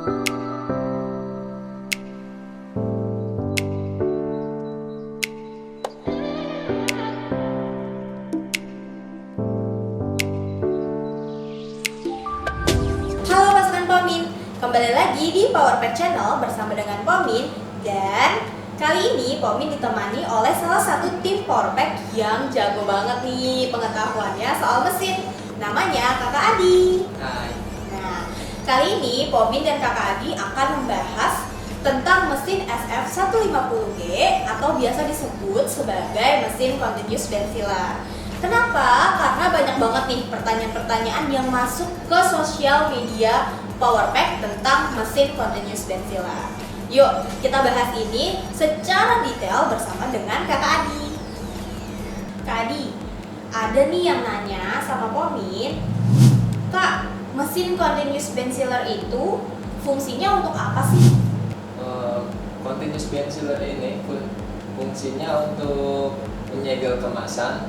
Halo pasukan Pomin, kembali lagi di Powerpack Channel bersama dengan Pomin. Dan kali ini Pomin ditemani oleh salah satu tim Powerpack yang jago banget nih pengetahuannya soal mesin. Namanya Kakak Adi. Hai. Nah, kali ini Pomin dan Kakak Adi akan membahas tentang mesin SF150G atau biasa disebut sebagai mesin continuous benziller. Kenapa? Karena banyak banget nih pertanyaan-pertanyaan yang masuk ke sosial media Powerpack tentang mesin continuous benziller. Yuk, kita bahas ini secara detail bersama dengan Kakak Adi. Kak Adi, ada nih yang nanya sama Pomin, Kak, mesin continuous benziller itu fungsinya untuk apa sih? Continuous benziller ini fungsinya untuk menyegel kemasan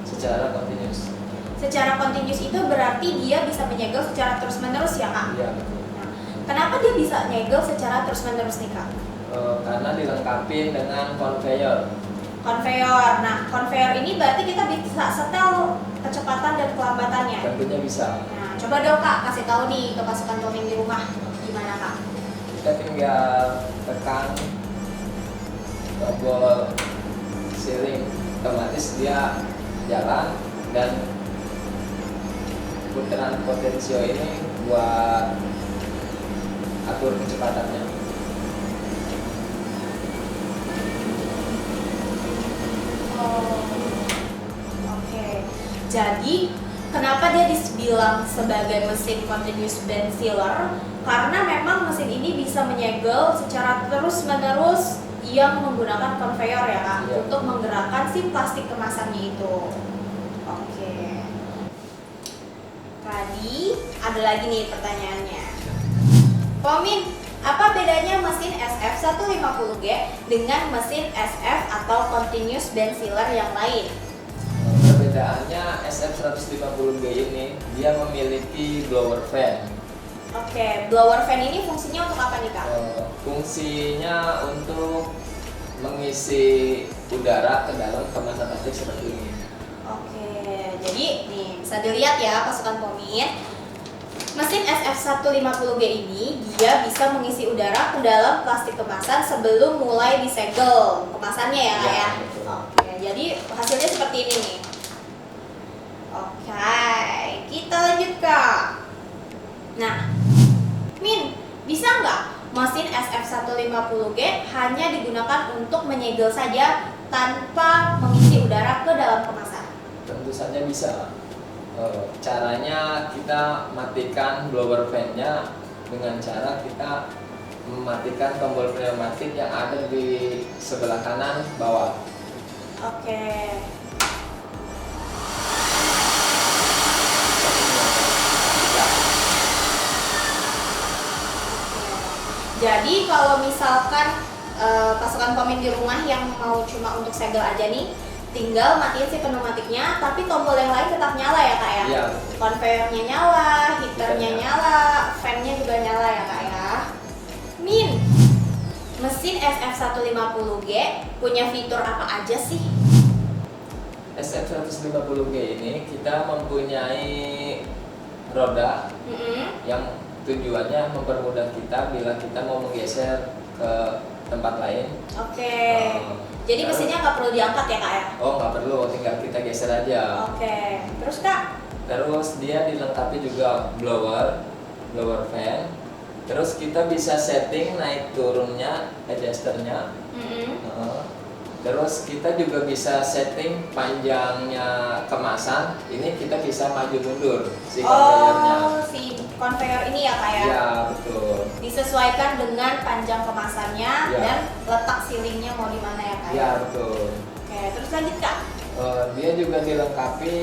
secara continuous. Secara continuous itu berarti dia bisa menyegel secara terus-menerus ya Kak? Iya, betul. Nah, kenapa dia bisa nyegel secara terus-menerus nih Kak? Karena dilengkapi dengan conveyor. Conveyor. Nah, conveyor ini berarti kita bisa setel kecepatan dan kelambatannya. Tentunya bisa. Nah, coba dong Kak kasih tahu nih ke pasukan Pomin di rumah gimana Kak? Kita tinggal tekan tombol sealing, otomatis dia jalan, dan putaran potensio ini buat atur kecepatannya. Oh, oke. Jadi kenapa dia dibilang sebagai mesin continuous benziller? Karena memang mesin ini bisa menyegel secara terus-menerus yang menggunakan conveyor ya Kak, Iya. untuk menggerakkan si plastik kemasannya itu. Oke. Tadi ada lagi nih pertanyaannya. Pomin, apa bedanya mesin SF150G dengan mesin SF atau continuous benziller yang lain? Perbedaannya SF150G ini dia memiliki blower fan. Oke, blower fan ini fungsinya untuk apa nih Kak? Fungsinya untuk mengisi udara ke dalam kemasan plastik seperti ini. Oke, jadi nih bisa dilihat ya pasukan Pomin. Mesin SF150G ini dia bisa mengisi udara ke dalam plastik kemasan sebelum mulai disegel kemasannya ya Kak ya? Betul. Oke, jadi hasilnya seperti ini nih. Oke, kita lanjut Kak. Nah, Min, bisa nggak mesin SF150G hanya digunakan untuk menyegel saja tanpa mengisi udara ke dalam kemasan? Tentu saja bisa. Caranya kita matikan blower fan-nya dengan cara kita mematikan tombol pneumatik yang ada di sebelah kanan bawah. Oke. Jadi kalau misalkan pasukan Pomin di rumah yang mau cuma untuk segel aja nih, tinggal matiin si pneumatiknya, tapi tombol yang lain tetap nyala ya Kak ya? Iya. Conveyornya nyala, heaternya nyala, fan-nya juga nyala ya Kak ya? Min, mesin SF150G punya fitur apa aja sih? SF150G ini kita mempunyai roda yang tujuannya mempermudah kita bila kita mau menggeser ke tempat lain. Oke. Jadi Terus- mesinnya nggak perlu diangkat ya Kak ya? Oh, nggak perlu, tinggal kita geser aja. Oke. Terus Kak? Terus dia dilengkapi juga blower fan. Terus kita bisa setting naik turunnya adjusternya. Terus kita juga bisa setting panjangnya kemasan. Ini kita bisa maju mundur si conveyornya. Oh, si conveyor ini ya Kak ya? Iya, betul. Disesuaikan dengan panjang kemasannya Iya. dan letak sealingnya mau di mana ya Kak? Iya, betul. Oke, terus lanjut Kak. Dia juga dilengkapi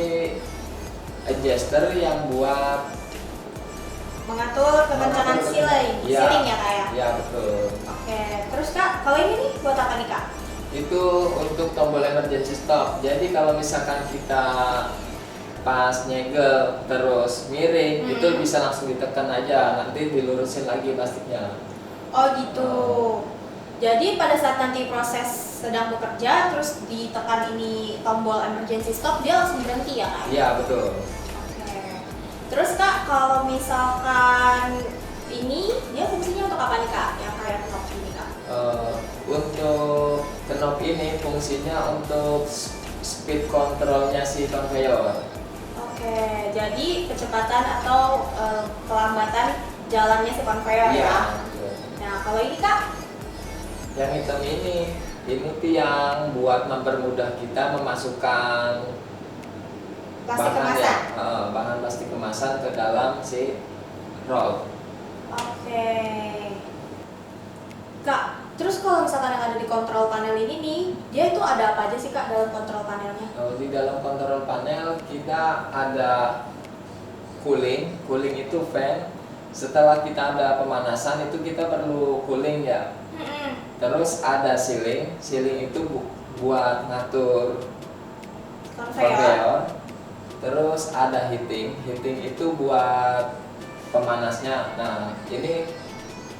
adjuster yang buat Mengatur kekencangan sealing, Iya. sealing ya Kak ya? Iya, betul. Oke, terus Kak, kalau ini nih buat apa nih Kak? Itu untuk tombol emergency stop. Jadi kalau misalkan kita pas nyegel terus miring itu bisa langsung ditekan aja, nanti dilurusin lagi plastiknya. Oh gitu. Jadi pada saat nanti proses sedang bekerja terus ditekan ini tombol emergency stop, dia langsung berhenti ya kak? Iya betul. Oke. Terus kak, kalau misalkan ini dia fungsinya untuk apa nih kak? Yang kayak knob ini kak? Untuk knob ini fungsinya untuk speed controlnya si conveyor. Oke, jadi kecepatan atau kelambatan jalannya si conveyor ya? Betul. Nah kalau ini kak? Yang hitam ini tiang buat mempermudah kita memasukkan Plastik bahan kemasan? bahan plastik kemasan ke dalam si roll. Oke. Kak, terus kalau misalkan yang ada di kontrol panel ini nih, dia itu ada apa aja sih kak dalam kontrol panelnya? Di dalam kontrol panel kita ada cooling itu fan. Setelah kita ada pemanasan itu kita perlu cooling ya. Terus ada sealing itu buat ngatur conveyor. Terus ada heating itu buat pemanasnya. Nah ini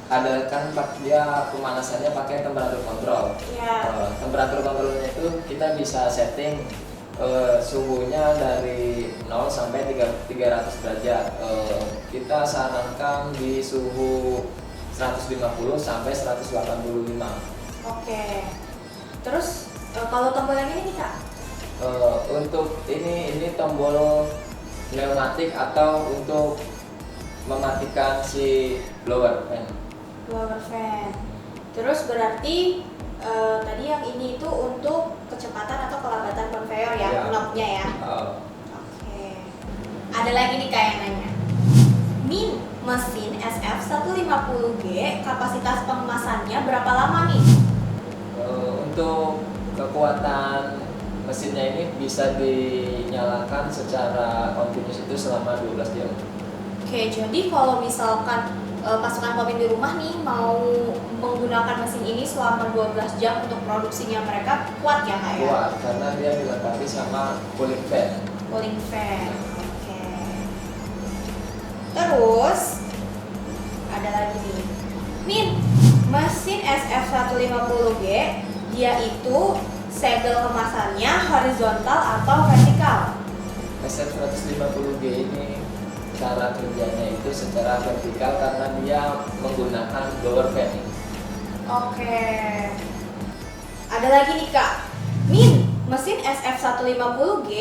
ada kan dia pemanasannya pakai temperatur kontrol. Temperatur kontrolnya itu kita bisa setting suhunya dari 0 sampai 300 derajat. Kita sarankan di suhu 150 sampai 185. Oke. Terus kalau tombol yang ini nih kak? Untuk ini tombol pneumatik atau untuk mematikan si blower fan. Blower fan. Terus berarti tadi yang ini itu untuk kecepatan atau kelambatan conveyor ya, knobnya ya? Oke. Ada lagi nih kak yang nanya. Min, mesin SF150G kapasitas pengemasannya berapa lama nih? Untuk kekuatan mesinnya ini bisa dinyalakan secara kontinus itu selama 12 jam. Oke, jadi kalau misalkan pasukan Popin di rumah nih mau menggunakan mesin ini selama 12 jam untuk produksinya mereka kuat ya kak ya? Kuat, karena dia dilengkapi sama cooling fan. Cooling fan, oke. Terus ada lagi nih, Min, mesin SF150G dia itu segel kemasannya horizontal atau vertikal? SF150G ini cara kerjanya itu secara vertikal karena dia menggunakan blower fan. Oke. Ada lagi nih kak, Min, mesin SF150G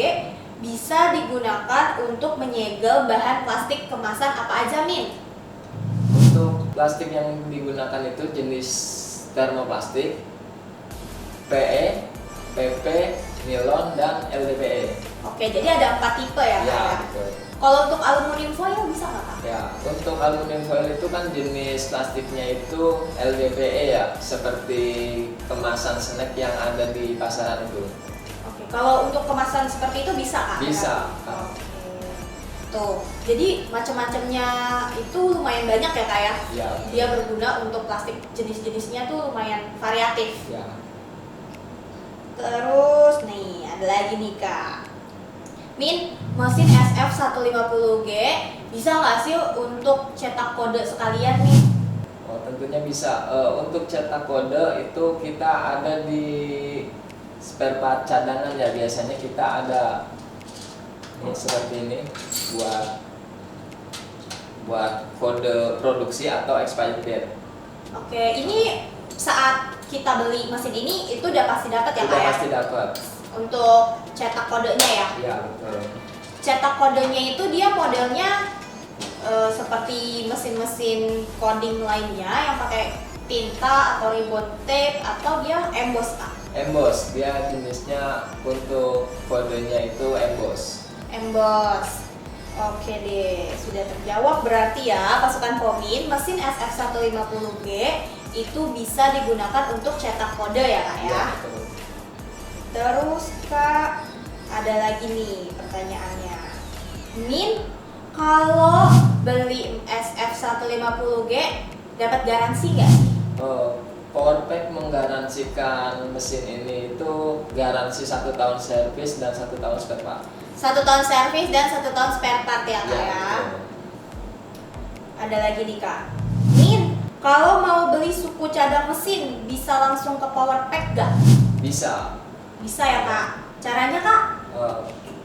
bisa digunakan untuk menyegel bahan plastik kemasan apa aja Min? Untuk plastik yang digunakan itu jenis termoplastik, PE, PP, nilon, dan LDPE. Oke, jadi ada 4 tipe ya kak? Ya, Ya? betul. Kalau untuk aluminium foil bisa nggak kak? Ya, untuk aluminium foil itu kan jenis plastiknya itu LDPE ya, seperti kemasan snack yang ada di pasaran itu. Oke, kalau untuk kemasan seperti itu bisa kak? Bisa. Oke. Tuh, jadi macam-macamnya itu lumayan banyak ya kak ya? Ya. Dia berguna untuk plastik jenis-jenisnya tuh lumayan variatif. Ya. Terus nih, ada lagi nih kak. Min, mesin SF150G bisa nggak sih untuk cetak kode sekalian nih? Oh, tentunya bisa. Untuk cetak kode itu kita ada di spare part cadangan ya. Biasanya kita ada ini seperti ini buat kode produksi atau expired date. Oke, ini saat kita beli mesin ini itu udah pasti dapat ya Sudah kak ya? pasti dapat. Untuk cetak kodenya ya? Iya betul. Cetak kodenya itu dia modelnya seperti mesin-mesin coding lainnya yang pakai tinta atau ribbon tape atau dia emboss kak? Emboss, dia jenisnya untuk kodenya itu emboss. Emboss. Oke deh, sudah terjawab berarti ya pasukan Pomin mesin SF150G itu bisa digunakan untuk cetak kode ya kak ya? Iya, betul. Terus kak, ada lagi nih pertanyaannya. Min, kalau beli SF150G dapat garansi nggak sih? Powerpack menggaransikan mesin ini itu garansi 1 tahun servis dan 1 tahun spare part. 1 tahun servis dan 1 tahun spare part ya Kak ya. betul. Ada lagi nih Kak. Min, kalau mau beli suku cadang mesin bisa langsung ke Power Pack gak? Bisa. Bisa ya Kak. Caranya Kak?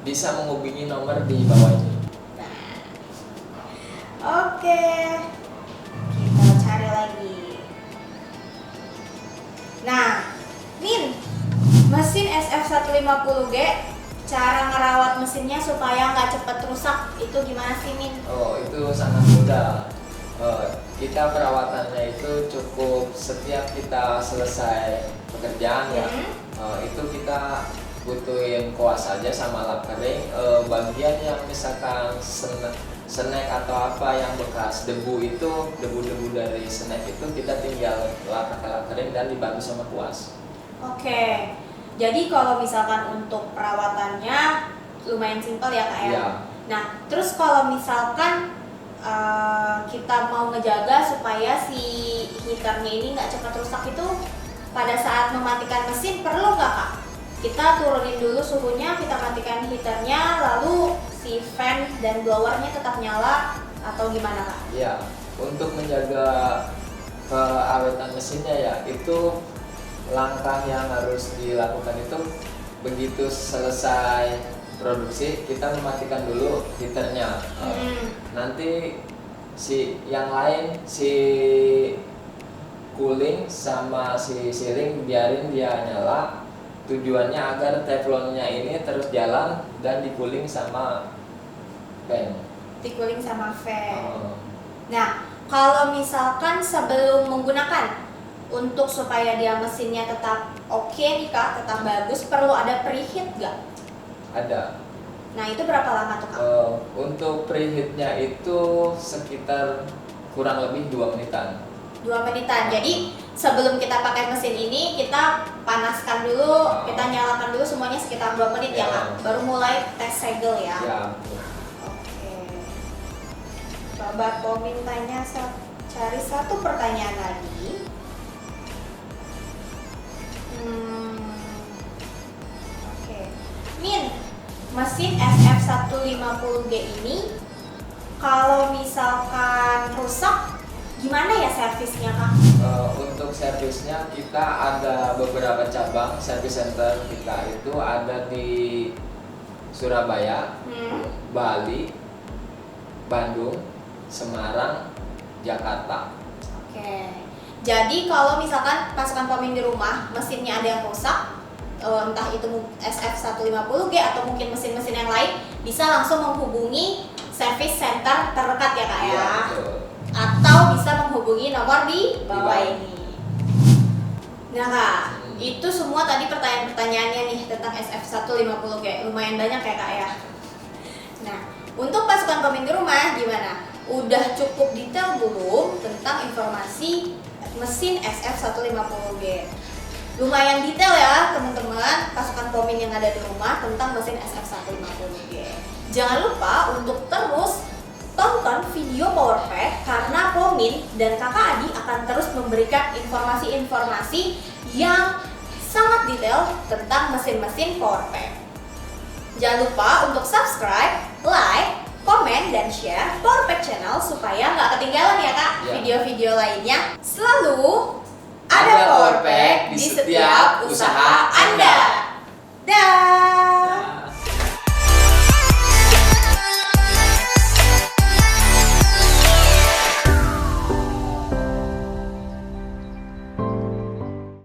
Bisa menghubungi nomor di bawah ini. Oke. Kita cari lagi. Nah, Min, mesin SF150G, cara ngerawat mesinnya supaya nggak cepet rusak itu gimana sih Min? Itu sangat mudah. Kita perawatannya itu cukup setiap kita selesai pekerjaan ya. Itu kita butuhin kuas saja sama lap kering. Bagian yang misalkan snack atau apa yang bekas debu itu, debu-debu dari snack itu kita tinggal lap pakai lap kering dan dibantu sama kuas. Oke. Jadi kalau misalkan untuk perawatannya lumayan simpel ya Kak ya. Iya. Nah, terus kalau misalkan kita mau ngejaga supaya si heaternya ini nggak cepat rusak itu pada saat mematikan mesin perlu nggak Kak? Kita turunin dulu suhunya, kita matikan heaternya, lalu si fan dan blowernya tetap nyala atau gimana Kak? Ya, untuk menjaga keawetan mesinnya ya, itu langkah yang harus dilakukan itu begitu selesai produksi kita mematikan dulu heaternya. Nanti si yang lain si cooling sama si sealing biarin dia nyala. Tujuannya agar teflonnya ini terus jalan dan di-cooling sama fan. Di-cooling sama fan. Nah, kalau misalkan sebelum menggunakan untuk supaya dia mesinnya tetap oke nih Kak, tetap bagus, perlu ada preheat nggak? Ada. Nah, itu berapa lama tuh Kak? Untuk preheatnya itu sekitar kurang lebih 2 menitan. 2 menitan. Jadi sebelum kita pakai mesin ini kita panaskan dulu, kita nyalakan dulu semuanya sekitar 2 menit ya Kak. Baru mulai tes segel ya. Ya. Oke. Coba Pomin tanya cari satu pertanyaan lagi. Oke. Min, mesin SF150G ini kalau misalkan rusak gimana ya servisnya Kak? Untuk servisnya kita ada beberapa cabang service center kita itu ada di Surabaya, Bali, Bandung, Semarang, Jakarta. Oke. Jadi kalau misalkan pasukan Pomin di rumah mesinnya ada yang rusak, entah itu SF150G atau mungkin mesin-mesin yang lain, bisa langsung menghubungi service center terdekat ya Kak ya. Iya, betul. Atau bisa menghubungi nomor di bawah ini. Nah Kak, itu semua tadi pertanyaan-pertanyaannya nih tentang SF150G. Lumayan banyak ya Kak ya. Nah, untuk pasukan Pomin di rumah gimana? Udah cukup detail belum tentang informasi mesin SF150G? Lumayan detail ya teman-teman pasukan Pomin yang ada di rumah tentang mesin SF150G. Jangan lupa untuk terus tonton video Power Pack karena Pomin dan Kakak Adi akan terus memberikan informasi-informasi yang sangat detail tentang mesin-mesin Power Pack. Jangan lupa untuk subscribe, like, komen, dan share Power Pack channel supaya nggak ketinggalan ya Kak video-video lainnya. Selalu ada Power Pack di setiap usaha Anda. Dah.